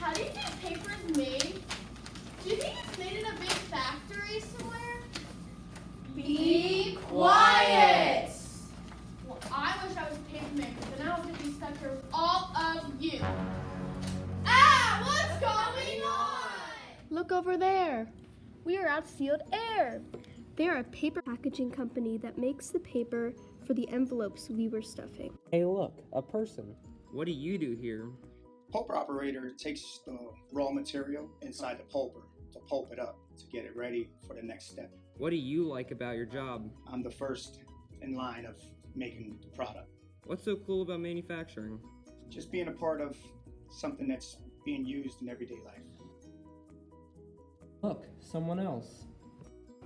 How do you think paper is made? Do you think it's made in a big factory somewhere? Be quiet! Well, I wish I was a paper maker, then I don't have to be stuck here with all of you. Ah, what's going on? Look over there. We are at Sealed Air. They are a paper packaging company that makes the paper for the envelopes we were stuffing. Hey look, a person. What do you do here? Pulper operator takes the raw material inside the pulper to pulp it up to get it ready for the next step. What do you like about your job? I'm the first in line of making the product. What's so cool about manufacturing? Just being a part of something that's being used in everyday life. Look, someone else.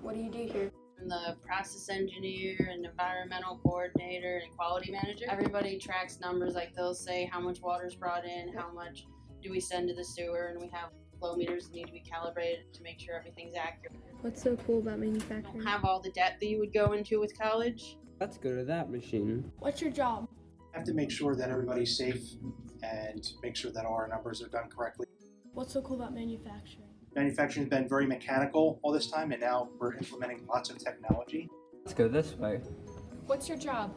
What do you do here? I'm the process engineer and environmental coordinator and quality manager. Everybody tracks numbers, like they'll say how much water's brought in, how much do we send to the sewer, and we have flow meters that need to be calibrated to make sure everything's accurate. What's so cool about We manufacturing? don't have all the debt that you would go into with college. Let's go to that machine. What's your job? I have to make sure that everybody's safe and make sure that all our numbers are done correctly. What's so cool about manufacturing? Manufacturing has been very mechanical all this time, and now we're implementing lots of technology. Let's go this way. What's your job?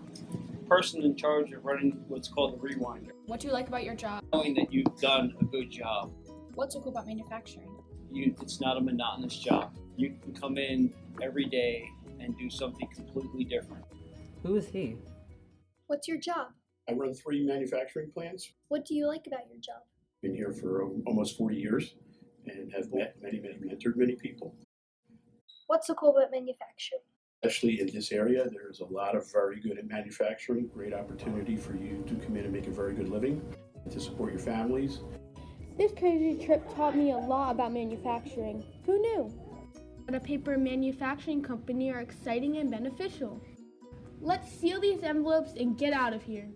Person in charge of running what's called a rewinder, What do you like about your job? knowing that you've done a good job. What's so cool about manufacturing? It's not a monotonous job. You can come in every day and do something completely different. Who is he? What's your job? I run 3 manufacturing plants. What do you like about your job? Been here for almost 40 years and have met mentored many people. What's so cool about manufacturing? Especially in this area, there's a lot of very good at manufacturing, great opportunity for you to come in and make a very good living, to support your families. This crazy trip taught me a lot about manufacturing. Who knew? But a paper manufacturing company are exciting and beneficial. Let's seal these envelopes and get out of here.